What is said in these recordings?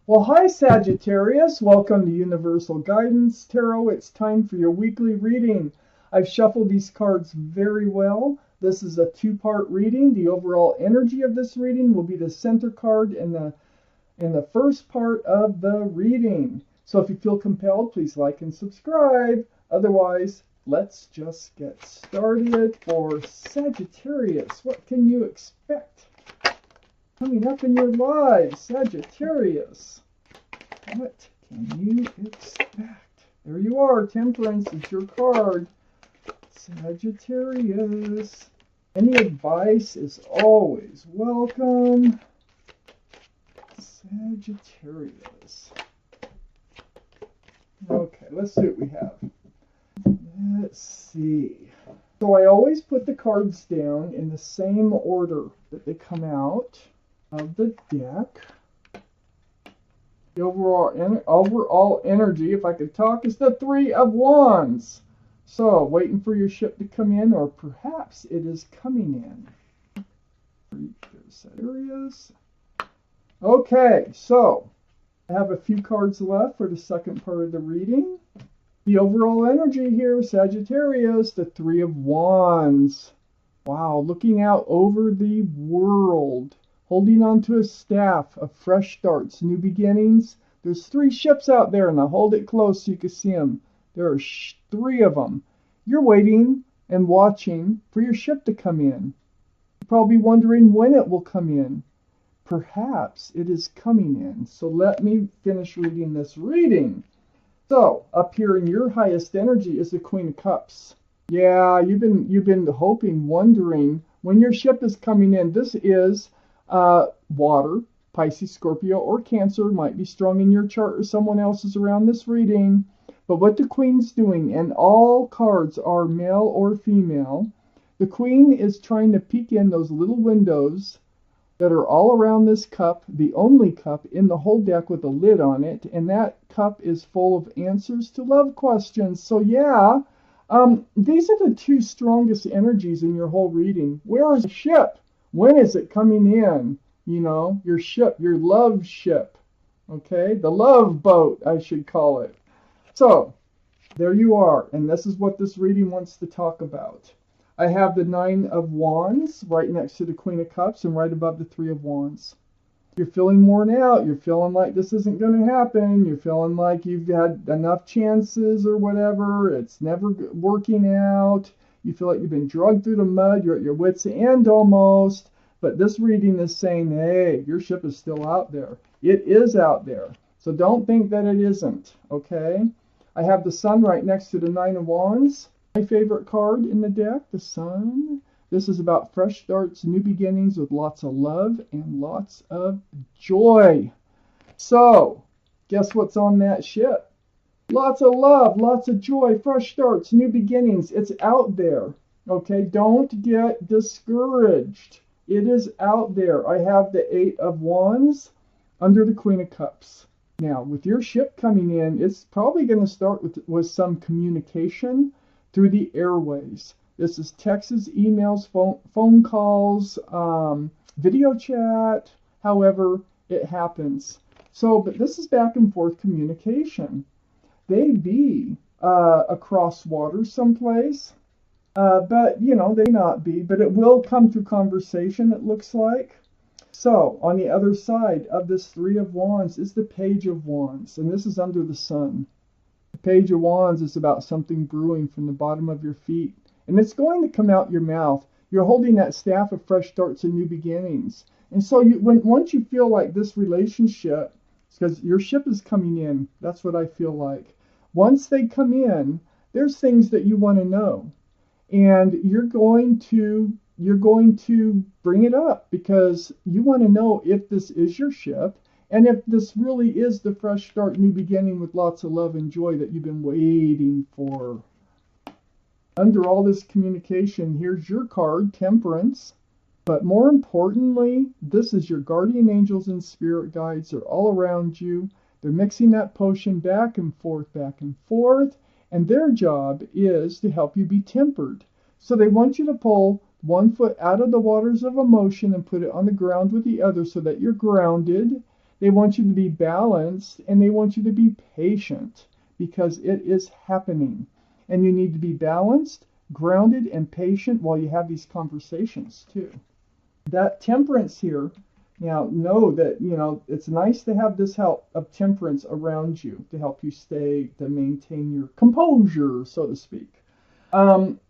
Well, hi Sagittarius. Welcome to Universal Guidance Tarot. It's time for your weekly reading. I've shuffled these cards very well. This is a two-part reading. The overall energy of this reading will be the center card in the first part of the reading. So if you feel compelled, please like and subscribe. Otherwise, let's just get started. For Sagittarius, what can you expect coming up in your lives, Sagittarius? What can you expect? There you are. Temperance is your card. Sagittarius. Any advice is always welcome. Sagittarius. Okay, let's see what we have. Let's see. So I always put the cards down in the same order that they come out of the deck. The overall energy, if I could talk, is the Three of Wands. So, waiting for your ship to come in, or perhaps it is coming in. Sagittarius. Okay, so I have a few cards left for the second part of the reading. The overall energy here, Sagittarius, the Three of Wands. Wow, looking out over the world. Holding on to a staff of fresh starts, new beginnings. There's three ships out there, and I'll hold it close so you can see them. There are three of them. You're waiting and watching for your ship to come in. You're probably wondering when it will come in. Perhaps it is coming in. So let me finish reading this reading. So, up here in your highest energy is the Queen of Cups. Yeah, you've been hoping, wondering when your ship is coming in. This is water, Pisces, Scorpio, or Cancer. Might be strong in your chart or someone else's around this reading. But what the Queen's doing, and all cards are male or female, the Queen is trying to peek in those little windows that are all around this cup, the only cup in the whole deck with a lid on it, and that cup is full of answers to love questions. So yeah, these are the two strongest energies in your whole reading. Where is the ship? When is it coming in? You know, your ship, your love ship. Okay, the love boat, I should call it. So, there you are, and this is what this reading wants to talk about. I have the Nine of Wands right next to the Queen of Cups and right above the Three of Wands. You're feeling worn out. You're feeling like this isn't going to happen. You're feeling like you've had enough chances or whatever. It's never working out. You feel like you've been dragged through the mud. You're at your wit's end almost. But this reading is saying, hey, your ship is still out there. It is out there. So don't think that it isn't, okay? I have the Sun right next to the Nine of Wands. My favorite card in the deck, the Sun. This is about fresh starts, new beginnings with lots of love and lots of joy. So, guess what's on that ship? Lots of love, lots of joy, fresh starts, new beginnings. It's out there. Okay, don't get discouraged. It is out there. I have the Eight of Wands under the Queen of Cups. Now, with your ship coming in, it's probably going to start with some communication through the airways. This is texts, emails, phone calls, video chat, however it happens. So, but this is back and forth communication. They be across water someplace, but, you know, they not be. But it will come through conversation, it looks like. So, on the other side of this Three of Wands is the Page of Wands, and this is under the Sun. The Page of Wands is about something brewing from the bottom of your feet, and it's going to come out your mouth. You're holding that staff of fresh starts and new beginnings. And so once you feel like this relationship, because your ship is coming in, that's what I feel like. Once they come in, there's things that you want to know. And you're going to bring it up because you want to know if this is your ship and if this really is the fresh start, new beginning with lots of love and joy that you've been waiting for. Under all this communication, here's your card, Temperance. But more importantly, this is your guardian angels and spirit guides. They're all around you. They're mixing that potion back and forth, and their job is to help you be tempered. So they want you to pull one foot out of the waters of emotion and put it on the ground with the other so that you're grounded. They want you to be balanced, and they want you to be patient because it is happening. And you need to be balanced, grounded, and patient while you have these conversations too. That temperance here, now know that, it's nice to have this help of temperance around you to help you to maintain your composure, so to speak.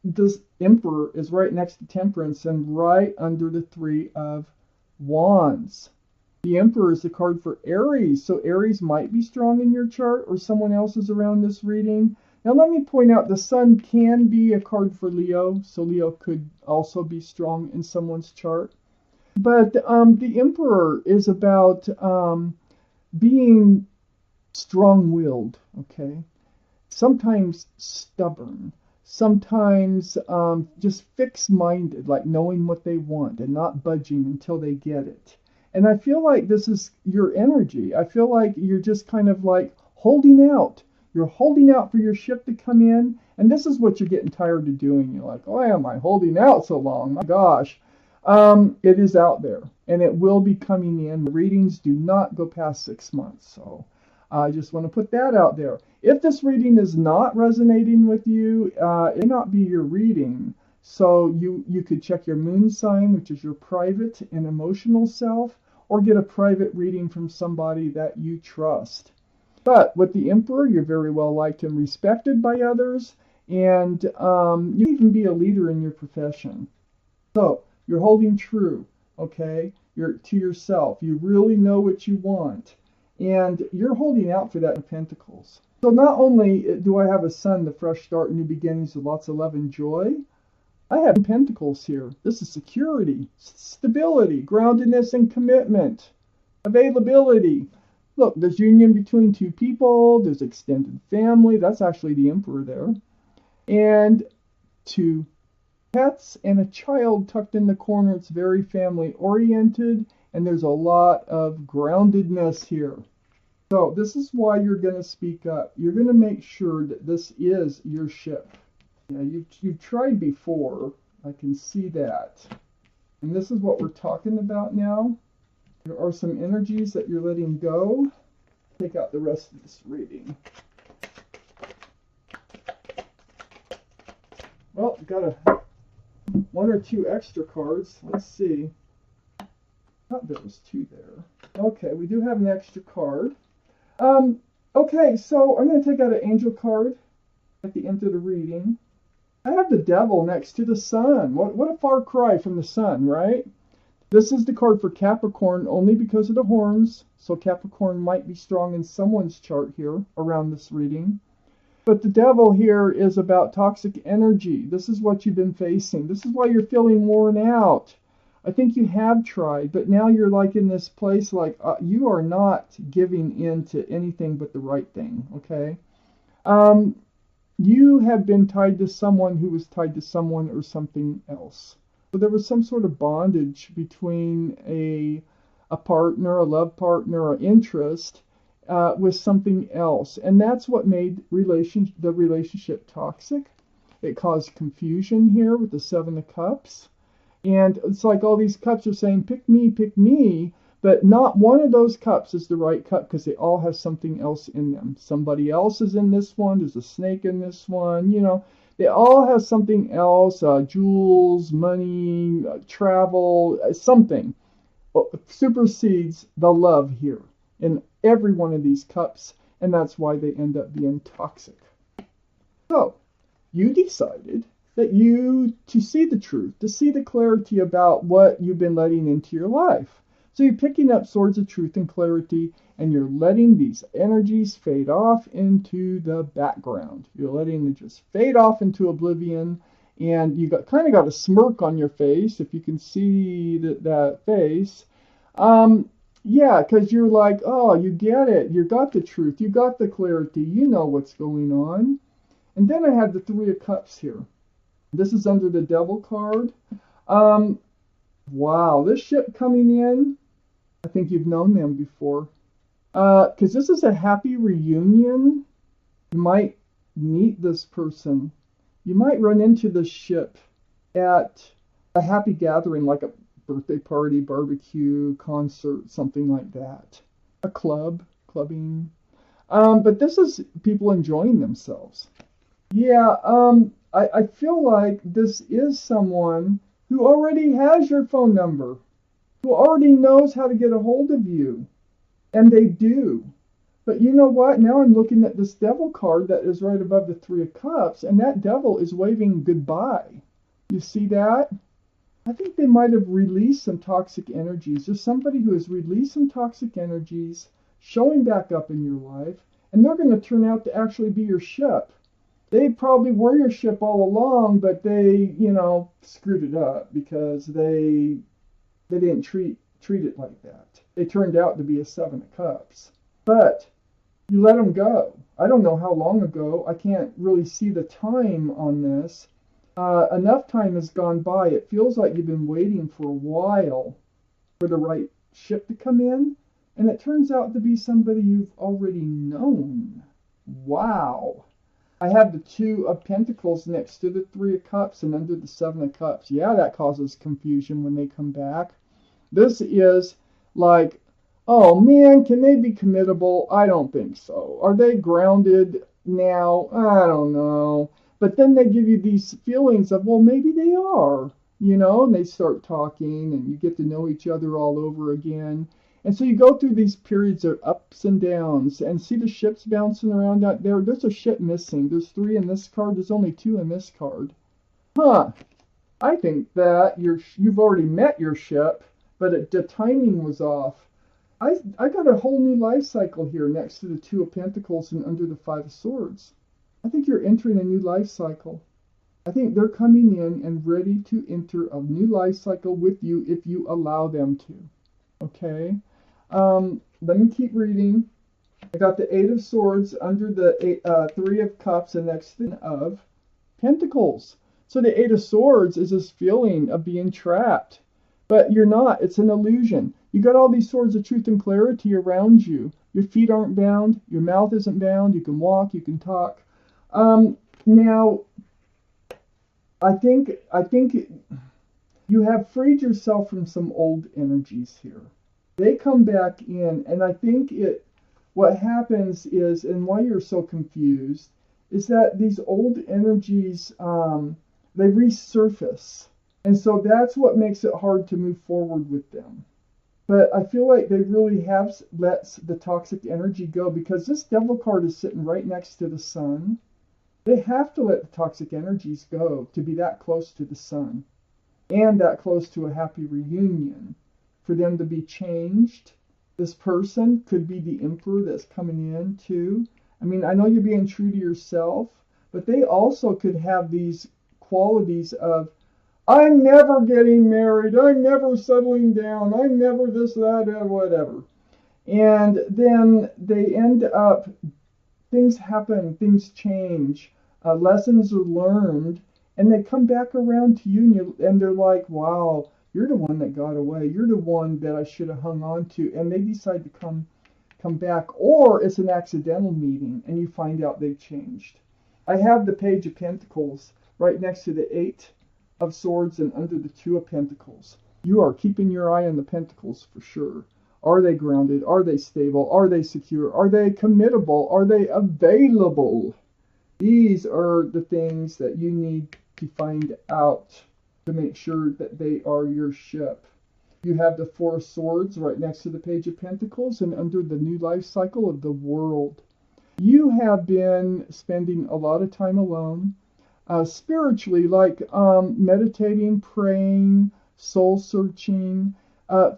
This Emperor is right next to temperance and right under the Three of Wands. The Emperor is the card for Aries, so Aries might be strong in your chart or someone else's around this reading. Now let me point out the Sun can be a card for Leo, so Leo could also be strong in someone's chart. But the Emperor is about being strong-willed, okay? Sometimes stubborn, sometimes just fixed-minded, like knowing what they want and not budging until they get it. And I feel like this is your energy. I feel like you're just kind of like holding out. You're holding out for your ship to come in, and this is what you're getting tired of doing. You're like, why am I holding out so long? My gosh. It is out there, and it will be coming in. The readings do not go past 6 months, so I just want to put that out there. If this reading is not resonating with you, it may not be your reading. So you could check your moon sign, which is your private and emotional self, or get a private reading from somebody that you trust. But with the Emperor, you're very well liked and respected by others, and you can even be a leader in your profession. So you're holding true, okay? You're to yourself. You really know what you want, and you're holding out for that in Pentacles. So not only do I have a Sun, the fresh start, new beginnings with lots of love and joy, I have Pentacles here. This is security, stability, groundedness, and commitment, availability. Look, there's union between two people. There's extended family. That's actually the Emperor there. And two pets and a child tucked in the corner. It's very family oriented, and there's a lot of groundedness here. So this is why you're going to speak up. You're going to make sure that this is your ship. You've tried before. I can see that. And this is what we're talking about now. There are some energies that you're letting go. Take out the rest of this reading. Well, got one or two extra cards. Let's see. I thought there was two there. Okay, we do have an extra card. Okay, so I'm going to take out an angel card at the end of the reading. I have the Devil next to the Sun. What a far cry from the Sun, right? This is the card for Capricorn only because of the horns. So Capricorn might be strong in someone's chart here around this reading. But the Devil here is about toxic energy. This is what you've been facing. This is why you're feeling worn out. I think you have tried, but now you're like in this place like you are not giving in to anything but the right thing, okay? You have been tied to someone who was tied to someone or something else. So there was some sort of bondage between a partner, a love partner, or interest with something else. And that's what made the relationship toxic. It caused confusion here with the Seven of Cups. And it's like all these cups are saying, pick me, but not one of those cups is the right cup because they all have something else in them. Somebody else is in this one. There's a snake in this one. They all have something else, jewels, money, travel, something supersedes the love here in every one of these cups, and that's why they end up being toxic. So, you decided that to see the truth, to see the clarity about what you've been letting into your life. So you're picking up swords of truth and clarity, and you're letting these energies fade off into the background. You're letting them just fade off into oblivion, and you kind of got a smirk on your face, if you can see that face. Yeah, because you're like, oh, you get it. You got the truth. You got the clarity. You know what's going on. And then I have the Three of Cups here. This is under the Devil card. Wow, this ship coming in, I think you've known them before. Because this is a happy reunion. You might meet this person. You might run into this ship at a happy gathering, like a birthday party, barbecue, concert, something like that. a clubbing. But this is people enjoying themselves. Yeah, I feel like this is someone who already has your phone number, who already knows how to get a hold of you, and they do. But you know what? Now I'm looking at this devil card that is right above the Three of Cups, and that devil is waving goodbye. You see that? I think they might have released some toxic energies. There's somebody who has released some toxic energies, showing back up in your life, and they're going to turn out to actually be your ship. They probably were your ship all along, but they, screwed it up because they didn't treat it like that. They turned out to be a Seven of Cups. But you let them go. I don't know how long ago. I can't really see the time on this. Enough time has gone by. It feels like you've been waiting for a while for the right ship to come in, and it turns out to be somebody you've already known. Wow. I have the Two of Pentacles next to the Three of Cups and under the Seven of Cups. Yeah, that causes confusion when they come back. This is like, oh man, can they be committable? I don't think so. Are they grounded now? I don't know. But then they give you these feelings of, well, maybe they are, and they start talking and you get to know each other all over again. And so you go through these periods of ups and downs and see the ships bouncing around out there. There's a ship missing. There's 3 in this card. There's only 2 in this card. Huh. I think that you've already met your ship, but the timing was off. I got a whole new life cycle here next to the Two of Pentacles and under the Five of Swords. I think you're entering a new life cycle. I think they're coming in and ready to enter a new life cycle with you if you allow them to. Okay? Let me keep reading. I got the Eight of Swords under the Three of Cups and next to the of Pentacles. So the Eight of Swords is this feeling of being trapped. But you're not. It's an illusion. You got all these swords of truth and clarity around you. Your feet aren't bound. Your mouth isn't bound. You can walk. You can talk. Now, I think you have freed yourself from some old energies here. They come back in, and I think what happens is, and why you're so confused, is that these old energies, they resurface. And so that's what makes it hard to move forward with them. But I feel like they really have let the toxic energy go because this devil card is sitting right next to the sun. They have to let the toxic energies go to be that close to the sun and that close to a happy reunion. For them to be changed, this person could be the emperor that's coming in too. I mean, I know you're being true to yourself, but they also could have these qualities of, I'm never getting married, I'm never settling down, I'm never this, that, and whatever. And then they end up, things happen, things change, lessons are learned, and they come back around to you, and they're like, wow, you're the one that got away, you're the one that I should have hung on to, and they decide to come back, or it's an accidental meeting, and you find out they've changed. I have the Page of Pentacles right next to the Eight of Swords and under the Two of Pentacles. You are keeping your eye on the Pentacles for sure. Are they grounded? Are they stable? Are they secure? Are they committable? Are they available? These are the things that you need to find out to make sure that they are your ship. You have the Four of Swords right next to the Page of Pentacles and under the new life cycle of the World. You have been spending a lot of time alone, spiritually, like meditating, praying, soul searching,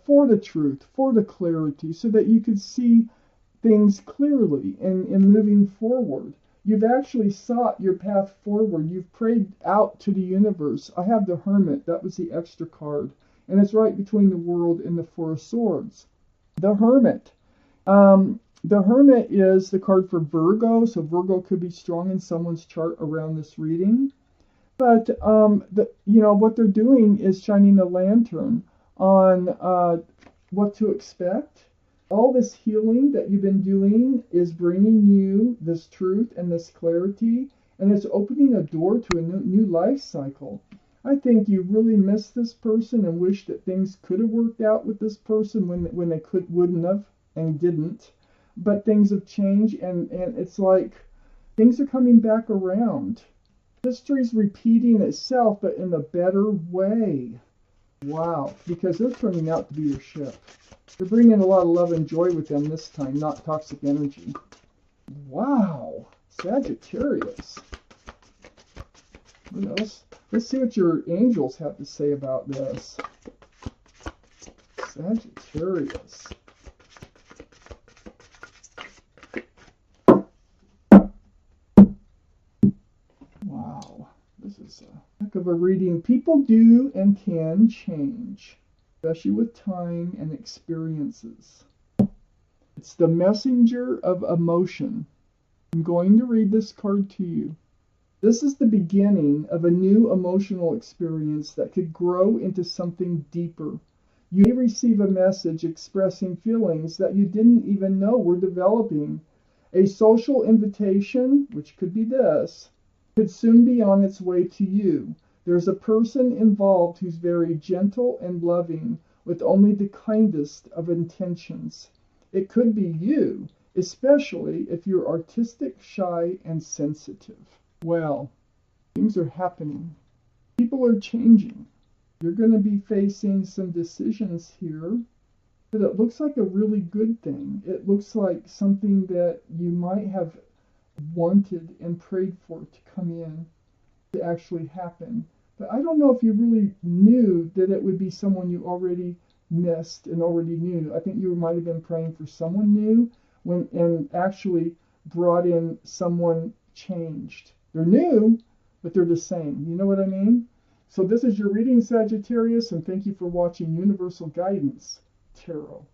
for the truth, for the clarity, so that you could see things clearly and moving forward. You've actually sought your path forward. You've prayed out to the universe. I have the Hermit. That was the extra card. And it's right between the World and the Four of Swords. The Hermit. The Hermit is the card for Virgo. So Virgo could be strong in someone's chart around this reading. But, what they're doing is shining a lantern on what to expect. All this healing that you've been doing is bringing you this truth and this clarity, and it's opening a door to a new life cycle. I think you really miss this person and wish that things could have worked out with this person when they wouldn't have, and he didn't. But things have changed, and it's like things are coming back around. History's repeating itself, but in a better way. Wow, because they're turning out to be your ship. They're bringing a lot of love and joy with them this time, not toxic energy. Wow, Sagittarius. What else? Let's see what your angels have to say about this. Sagittarius. Wow, this is a heck of a reading. People do and can change, especially with time and experiences. It's the messenger of emotion. I'm going to read this card to you. This is the beginning of a new emotional experience that could grow into something deeper. You may receive a message expressing feelings that you didn't even know were developing. A social invitation, which could be this, could soon be on its way to you. There's a person involved who's very gentle and loving, with only the kindest of intentions. It could be you, especially if you're artistic, shy, and sensitive. Well, things are happening. People are changing. You're going to be facing some decisions here, but it looks like a really good thing. It looks like something that you might have wanted and prayed for to come in to actually happen. But I don't know if you really knew that it would be someone you already missed and already knew. I think you might have been praying for someone new and actually brought in someone changed. They're new, but they're the same. You know what I mean? So this is your reading, Sagittarius, and thank you for watching Universal Guidance Tarot.